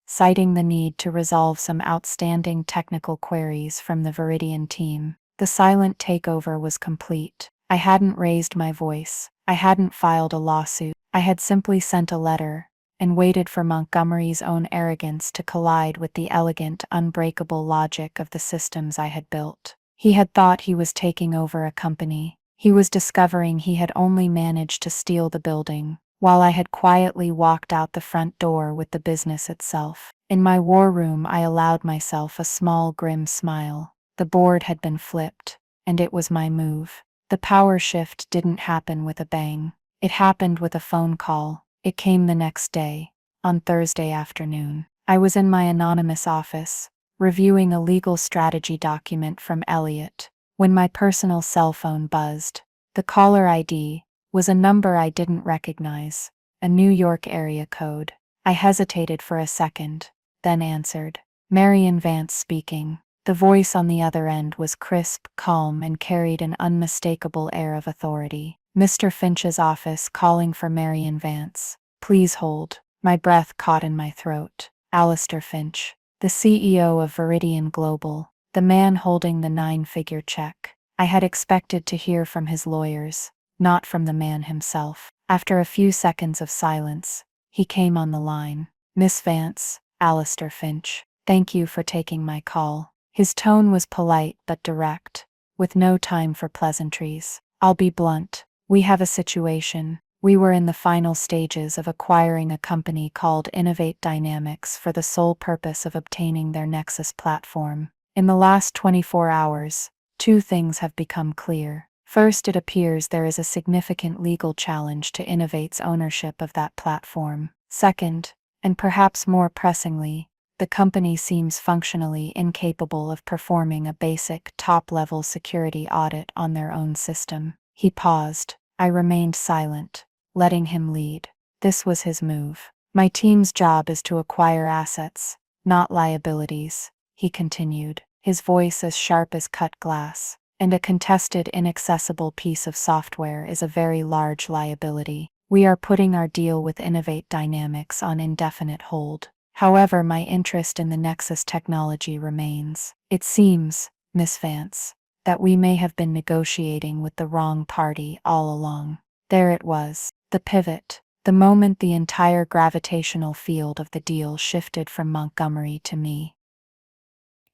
citing the need to resolve some outstanding technical queries from the Viridian team. The silent takeover was complete. I hadn't raised my voice. I hadn't filed a lawsuit. I had simply sent a letter and waited for Montgomery's own arrogance to collide with the elegant, unbreakable logic of the systems I had built. He had thought he was taking over a company. He was discovering he had only managed to steal the building, while I had quietly walked out the front door with the business itself. In my war room, I allowed myself a small, grim smile. The board had been flipped, and it was my move. The power shift didn't happen with a bang. It happened with a phone call. It came the next day, on Thursday afternoon. I was in my anonymous office, reviewing a legal strategy document from Elliot, when my personal cell phone buzzed. The caller ID, was a number I didn't recognize, a New York area code. I hesitated for a second, then answered. Marion Vance speaking. The voice on the other end was crisp, calm, and carried an unmistakable air of authority. Mr. Finch's office calling for Marion Vance. Please hold. My breath caught in my throat. Alistair Finch, the CEO of Viridian Global, the man holding the 9-figure check. I had expected to hear from his lawyers, not from the man himself. After a few seconds of silence, he came on the line. Miss Vance, Alistair Finch, thank you for taking my call. His tone was polite but direct, with no time for pleasantries. I'll be blunt. We have a situation. We were in the final stages of acquiring a company called Innovate Dynamics for the sole purpose of obtaining their Nexus platform. In the last 24 hours, two things have become clear. First, it appears there is a significant legal challenge to Innovate's ownership of that platform. Second, and perhaps more pressingly, the company seems functionally incapable of performing a basic, top-level security audit on their own system. He paused. I remained silent, letting him lead. This was his move. My team's job is to acquire assets, not liabilities, he continued, his voice as sharp as cut glass. And a contested, inaccessible piece of software is a very large liability. We are putting our deal with Innovate Dynamics on indefinite hold. However, my interest in the Nexus technology remains. It seems, Miss Vance, that we may have been negotiating with the wrong party all along. There it was, the pivot, the moment the entire gravitational field of the deal shifted from Montgomery to me.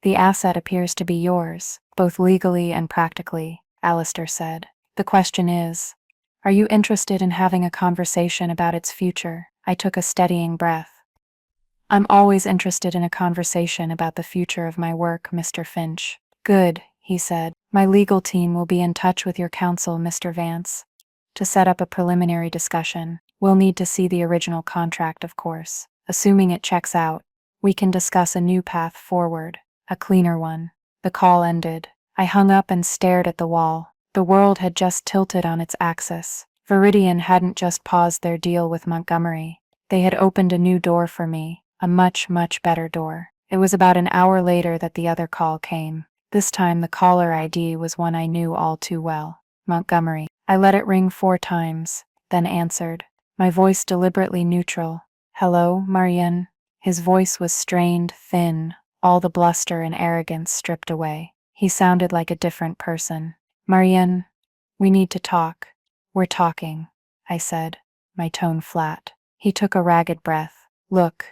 The asset appears to be yours, both legally and practically, Alistair said. The question is, are you interested in having a conversation about its future? I took a steadying breath. I'm always interested in a conversation about the future of my work, Mr. Finch. Good, he said. My legal team will be in touch with your counsel, Mr. Vance. To set up a preliminary discussion, we'll need to see the original contract, of course. Assuming it checks out, we can discuss a new path forward. A cleaner one. The call ended. I hung up and stared at the wall. The world had just tilted on its axis. Viridian hadn't just paused their deal with Montgomery. They had opened a new door for me, a much, much better door. It was about an hour later that the other call came. This time the caller ID was one I knew all too well. Montgomery. I let it ring 4 times, then answered, my voice deliberately neutral. Hello, Marianne? His voice was strained, thin, all the bluster and arrogance stripped away. He sounded like a different person. Marianne, we need to talk. We're talking, I said, my tone flat. He took a ragged breath. Look,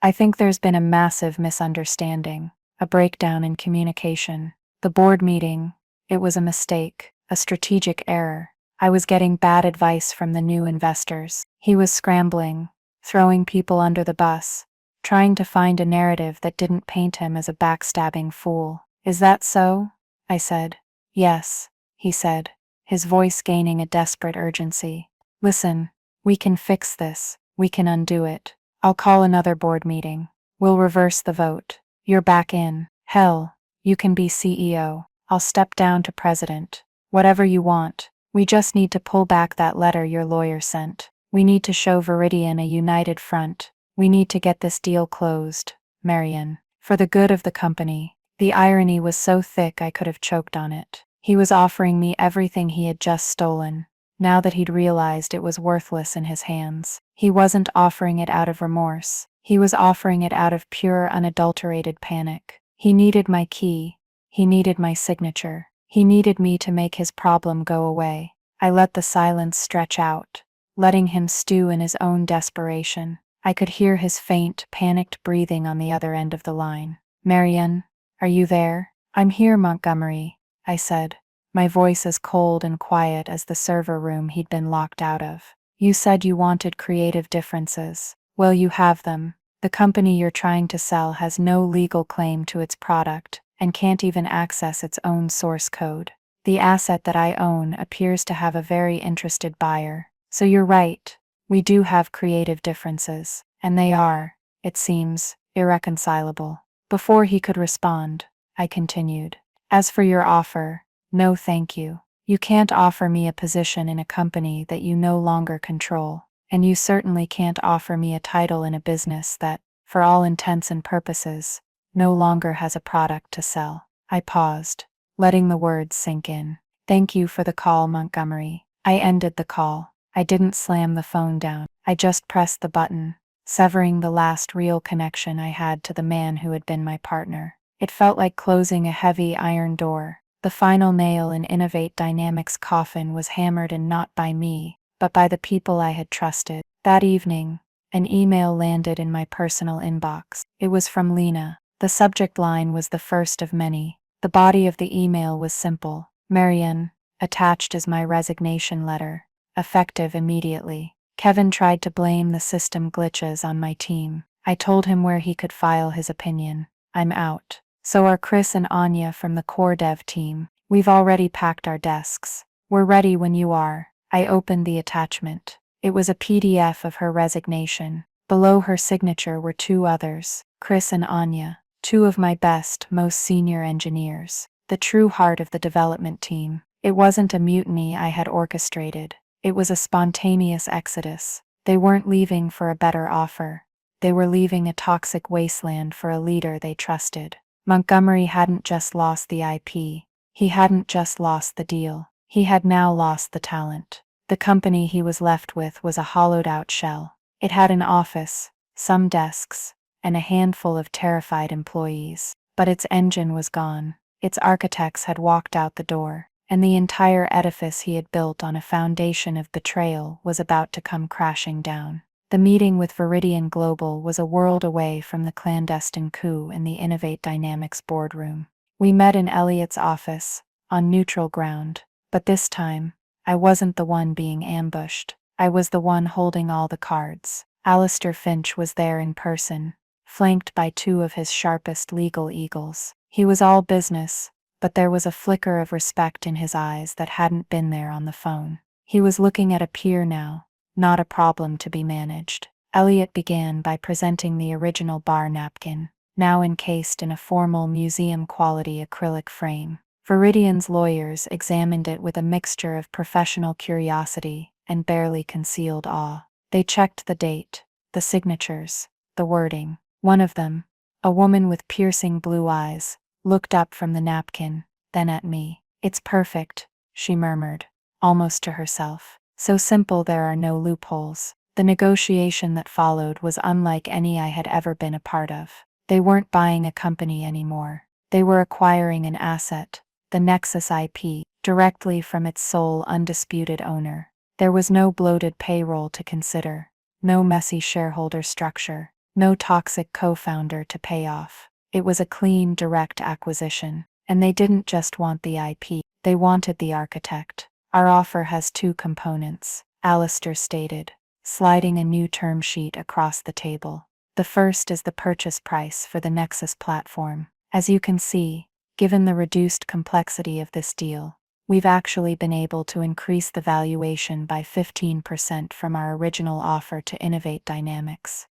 I think there's been a massive misunderstanding, a breakdown in communication. The board meeting, it was a mistake, a strategic error. I was getting bad advice from the new investors. He was scrambling, throwing people under the bus, trying to find a narrative that didn't paint him as a backstabbing fool. Is that so? I said. Yes, he said, his voice gaining a desperate urgency. Listen, we can fix this. We can undo it. I'll call another board meeting. We'll reverse the vote. You're back in. Hell, you can be CEO. I'll step down to president. Whatever you want. We just need to pull back that letter your lawyer sent. We need to show Viridian a united front. We need to get this deal closed, Marion. For the good of the company. The irony was so thick I could have choked on it. He was offering me everything he had just stolen, now that he'd realized it was worthless in his hands. He wasn't offering it out of remorse. He was offering it out of pure, unadulterated panic. He needed my key. He needed my signature. He needed me to make his problem go away. I let the silence stretch out, letting him stew in his own desperation. I could hear his faint, panicked breathing on the other end of the line. Marianne, are you there? I'm here, Montgomery, I said, my voice as cold and quiet as the server room he'd been locked out of. You said you wanted creative differences. Well, you have them. The company you're trying to sell has no legal claim to its product and can't even access its own source code. The asset that I own appears to have a very interested buyer. So you're right. We do have creative differences, and they are, it seems, irreconcilable. Before he could respond, I continued. As for your offer, no thank you. You can't offer me a position in a company that you no longer control, and you certainly can't offer me a title in a business that, for all intents and purposes, no longer has a product to sell." I paused, letting the words sink in. "Thank you for the call, Montgomery." I ended the call. I didn't slam the phone down. I just pressed the button, severing the last real connection I had to the man who had been my partner. It felt like closing a heavy iron door. The final nail in Innovate Dynamics' coffin was hammered in not by me, but by the people I had trusted. That evening, an email landed in my personal inbox. It was from Lena. The subject line was the first of many. The body of the email was simple: "Marianne," attached as my resignation letter, effective immediately. Kevin tried to blame the system glitches on my team. I told him where he could file his opinion. "I'm out. So are Chris and Anya from the core dev team. We've already packed our desks. We're ready when you are." I opened the attachment. It was a PDF of her resignation. Below her signature were two others: Chris and Anya, two of my best, most senior engineers, the true heart of the development team. It wasn't a mutiny I had orchestrated. It was a spontaneous exodus. They weren't leaving for a better offer. They were leaving a toxic wasteland for a leader they trusted. Montgomery hadn't just lost the IP. He hadn't just lost the deal. He had now lost the talent. The company he was left with was a hollowed-out shell. It had an office, some desks, and a handful of terrified employees. But its engine was gone. Its architects had walked out the door, and the entire edifice he had built on a foundation of betrayal was about to come crashing down. The meeting with Viridian Global was a world away from the clandestine coup in the Innovate Dynamics boardroom. We met in Elliot's office, on neutral ground, but this time, I wasn't the one being ambushed. I was the one holding all the cards. Alistair Finch was there in person, flanked by two of his sharpest legal eagles. He was all business, but there was a flicker of respect in his eyes that hadn't been there on the phone. He was looking at a peer now, not a problem to be managed. Elliot began by presenting the original bar napkin, now encased in a formal museum-quality acrylic frame. Viridian's lawyers examined it with a mixture of professional curiosity and barely concealed awe. They checked the date, the signatures, the wording. One of them, a woman with piercing blue eyes, looked up from the napkin, then at me. "It's perfect," she murmured, almost to herself. "So simple there are no loopholes." The negotiation that followed was unlike any I had ever been a part of. They weren't buying a company anymore. They were acquiring an asset, the Nexus IP, directly from its sole undisputed owner. There was no bloated payroll to consider, no messy shareholder structure, no toxic co-founder to pay off. It was a clean, direct acquisition, and they didn't just want the IP, they wanted the architect. "Our offer has two components," Alistair stated, sliding a new term sheet across the table. "The first is the purchase price for the Nexus platform. As you can see, given the reduced complexity of this deal, we've actually been able to increase the valuation by 15% from our original offer to Innovate Dynamics."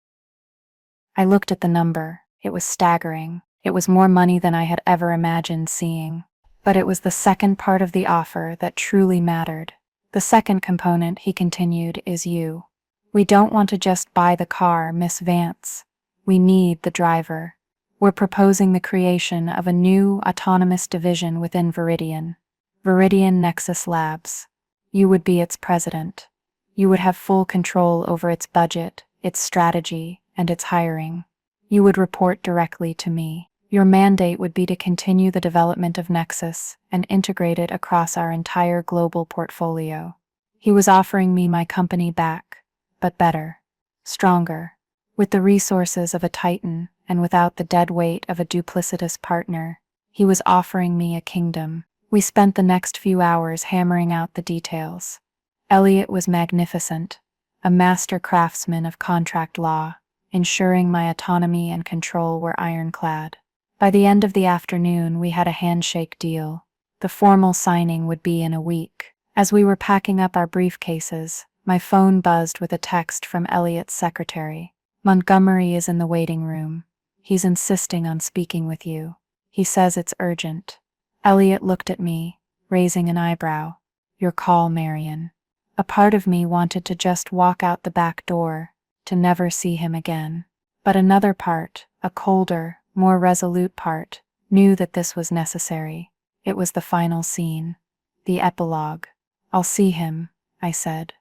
I looked at the number. It was staggering. It was more money than I had ever imagined seeing. But it was the second part of the offer that truly mattered. "The second component," he continued, "is you. We don't want to just buy the car, Miss Vance. We need the driver. We're proposing the creation of a new, autonomous division within Viridian, Viridian Nexus Labs. You would be its president. You would have full control over its budget, its strategy, and its hiring. You would report directly to me. Your mandate would be to continue the development of Nexus and integrate it across our entire global portfolio." He was offering me my company back, but better, stronger, with the resources of a titan and without the dead weight of a duplicitous partner. He was offering me a kingdom. We spent the next few hours hammering out the details. Elliot was magnificent, a master craftsman of contract law, ensuring my autonomy and control were ironclad. By the end of the afternoon, we had a handshake deal. The formal signing would be in a week. As we were packing up our briefcases, my phone buzzed with a text from Elliot's secretary. "Montgomery is in the waiting room. He's insisting on speaking with you. He says it's urgent." Elliot looked at me, raising an eyebrow. Your call, Marion. A part of me wanted to just walk out the back door, to never see him again. But another part, a colder, more resolute part, knew that this was necessary. It was the final scene. The epilogue. I'll see him, I said.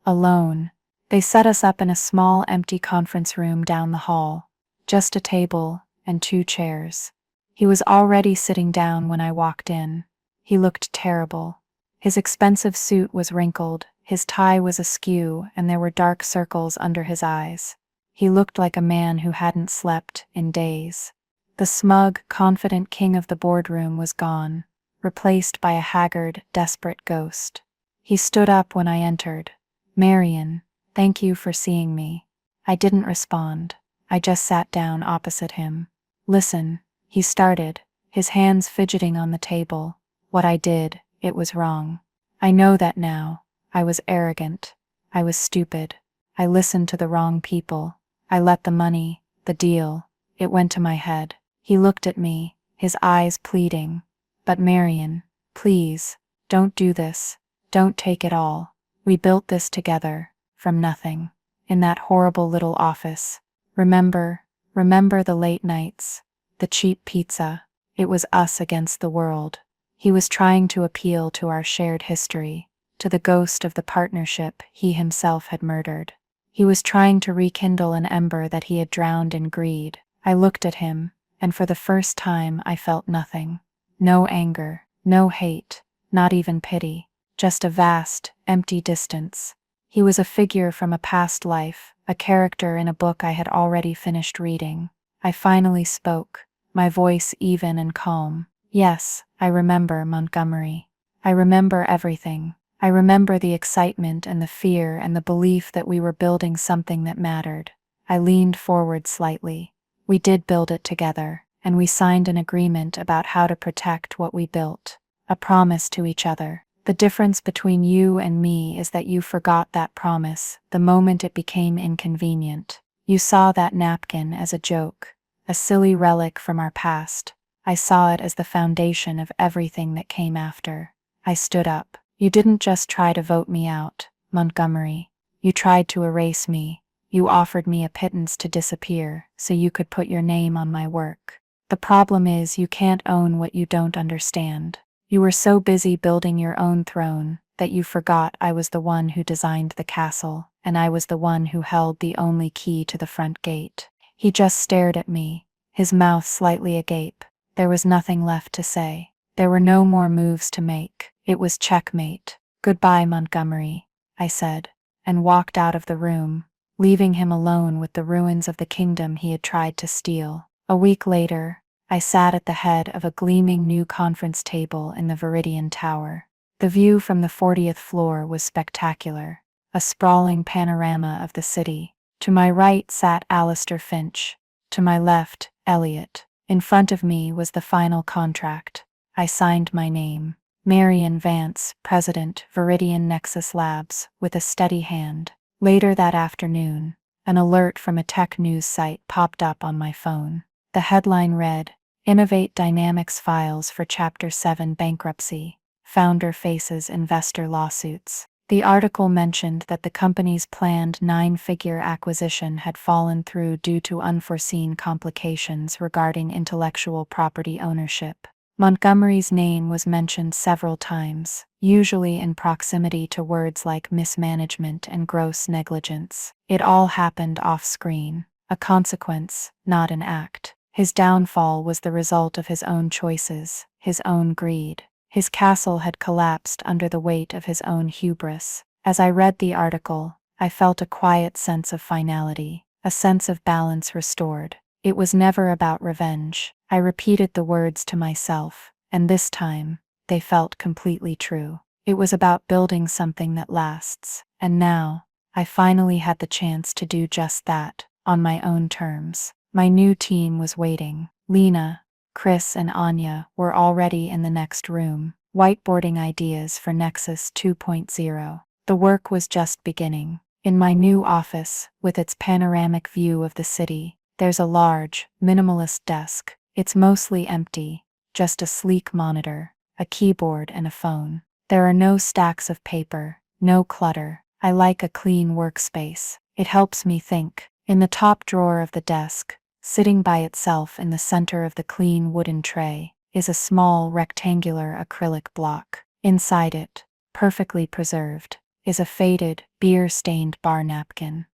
Alone. They set us up in a small empty conference room down the hall. Just a table and 2 chairs. He was already sitting down when I walked in. He looked terrible. His expensive suit was wrinkled, his tie was askew, and there were dark circles under his eyes. He looked like a man who hadn't slept in days. The smug, confident king of the boardroom was gone, replaced by a haggard, desperate ghost. He stood up when I entered. Marion, thank you for seeing me. I didn't respond. I just sat down opposite him. Listen, he started, his hands fidgeting on the table. What I did, it was wrong. I know that now. I was arrogant. I was stupid. I listened to the wrong people. I let the money, the deal, it went to my head. He looked at me, his eyes pleading. But Marion, please, don't do this. Don't take it all. We built this together, from nothing. In that horrible little office. Remember the late nights, the cheap pizza. It was us against the world. He was trying to appeal to our shared history, to the ghost of the partnership he himself had murdered. He was trying to rekindle an ember that he had drowned in greed. I looked at him, and for the first time I felt nothing. No anger, no hate, not even pity, just a vast, empty distance. He was a figure from a past life, a character in a book I had already finished reading. I finally spoke, my voice even and calm. Yes, I remember Montgomery. I remember everything. I remember the excitement and the fear and the belief that we were building something that mattered. I leaned forward slightly. We did build it together, and we signed an agreement about how to protect what we built. A promise to each other. The difference between you and me is that you forgot that promise the moment it became inconvenient. You saw that napkin as a joke, a silly relic from our past. I saw it as the foundation of everything that came after. I stood up. You didn't just try to vote me out, Montgomery. You tried to erase me. You offered me a pittance to disappear so you could put your name on my work. The problem is you can't own what you don't understand. You were so busy building your own throne that you forgot I was the one who designed the castle, and I was the one who held the only key to the front gate. He just stared at me, his mouth slightly agape. There was nothing left to say. There were no more moves to make. It was checkmate. Goodbye, Montgomery, I said, and walked out of the room, leaving him alone with the ruins of the kingdom he had tried to steal. A week later, I sat at the head of a gleaming new conference table in the Viridian Tower. The view from the 40th floor was spectacular, a sprawling panorama of the city. To my right sat Alistair Finch. To my left, Elliot. In front of me was the final contract. I signed my name. Marion Vance, President, Viridian Nexus Labs, with a steady hand. Later that afternoon, an alert from a tech news site popped up on my phone. The headline read, Innovate Dynamics files for Chapter 7 bankruptcy. Founder faces investor lawsuits. The article mentioned that the company's planned 9-figure acquisition had fallen through due to unforeseen complications regarding intellectual property ownership. Montgomery's name was mentioned several times, usually in proximity to words like mismanagement and gross negligence. It all happened off-screen, a consequence, not an act. His downfall was the result of his own choices, his own greed. His castle had collapsed under the weight of his own hubris. As I read the article, I felt a quiet sense of finality, a sense of balance restored. It was never about revenge. I repeated the words to myself, and this time, they felt completely true. It was about building something that lasts, and now, I finally had the chance to do just that, on my own terms. My new team was waiting. Lena, Chris and Anya were already in the next room, whiteboarding ideas for Nexus 2.0. The work was just beginning. In my new office, with its panoramic view of the city, there's a large, minimalist desk. It's mostly empty, just a sleek monitor, a keyboard and a phone. There are no stacks of paper, no clutter. I like a clean workspace. It helps me think. In the top drawer of the desk, sitting by itself in the center of the clean wooden tray, is a small rectangular acrylic block. Inside it, perfectly preserved, is a faded, beer-stained bar napkin.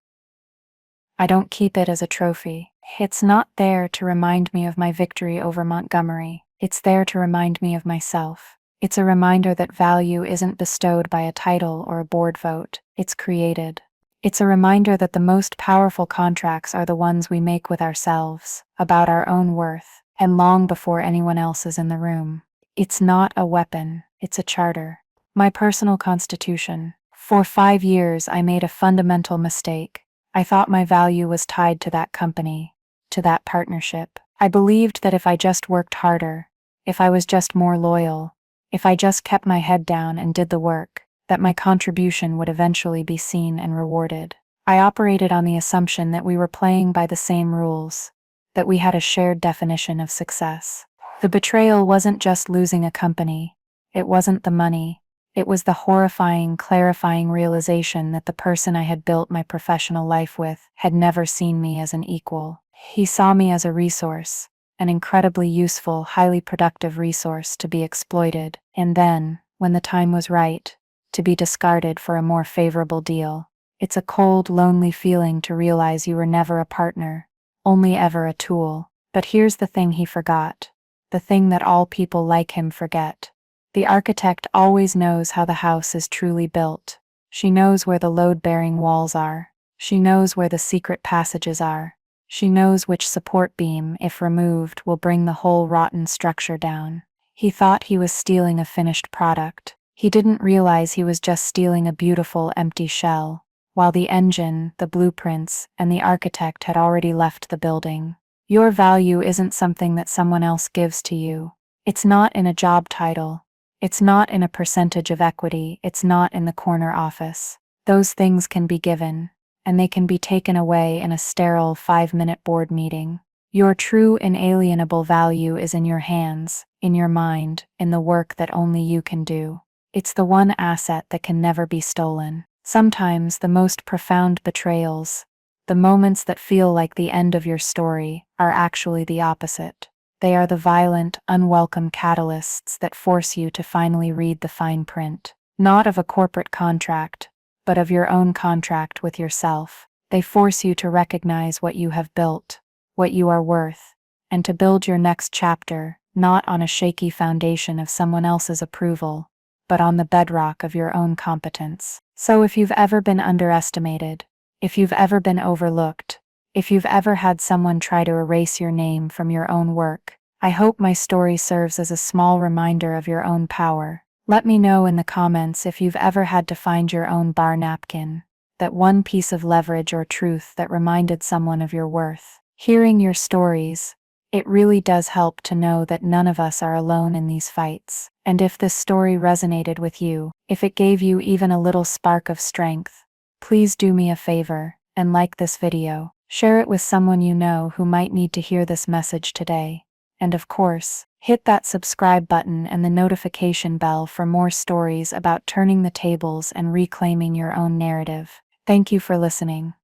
I don't keep it as a trophy. It's not there to remind me of my victory over Montgomery. It's there to remind me of myself. It's a reminder that value isn't bestowed by a title or a board vote. It's created. It's a reminder that the most powerful contracts are the ones we make with ourselves, about our own worth, and long before anyone else is in the room. It's not a weapon, it's a charter. My personal constitution. For 5 years, I made a fundamental mistake. I thought my value was tied to that company, to that partnership. I believed that if I just worked harder, if I was just more loyal, if I just kept my head down and did the work, that my contribution would eventually be seen and rewarded. I operated on the assumption that we were playing by the same rules, that we had a shared definition of success. The betrayal wasn't just losing a company. It wasn't the money. It was the horrifying, clarifying realization that the person I had built my professional life with had never seen me as an equal. He saw me as a resource, an incredibly useful, highly productive resource to be exploited, and then, when the time was right, to be discarded for a more favorable deal. It's a cold, lonely feeling to realize you were never a partner, only ever a tool. But here's the thing he forgot, the thing that all people like him forget. The architect always knows how the house is truly built. She knows where the load-bearing walls are. She knows where the secret passages are. She knows which support beam, if removed, will bring the whole rotten structure down. He thought he was stealing a finished product. He didn't realize he was just stealing a beautiful, empty shell, while the engine, the blueprints, and the architect had already left the building. Your value isn't something that someone else gives to you. It's not in a job title. It's not in a percentage of equity. It's not in the corner office. Those things can be given, and they can be taken away in a sterile 5-minute board meeting. Your true inalienable value is in your hands, in your mind, in the work that only you can do. It's the one asset that can never be stolen. Sometimes the most profound betrayals, the moments that feel like the end of your story, are actually the opposite. They are the violent, unwelcome catalysts that force you to finally read the fine print, not of a corporate contract, but of your own contract with yourself. They force you to recognize what you have built, what you are worth, and to build your next chapter, not on a shaky foundation of someone else's approval, but on the bedrock of your own competence. So if you've ever been underestimated, if you've ever been overlooked, if you've ever had someone try to erase your name from your own work, I hope my story serves as a small reminder of your own power. Let me know in the comments if you've ever had to find your own bar napkin, that one piece of leverage or truth that reminded someone of your worth. Hearing your stories, it really does help to know that none of us are alone in these fights. And if this story resonated with you, if it gave you even a little spark of strength, please do me a favor and like this video. Share it with someone you know who might need to hear this message today. And of course, hit that subscribe button and the notification bell for more stories about turning the tables and reclaiming your own narrative. Thank you for listening.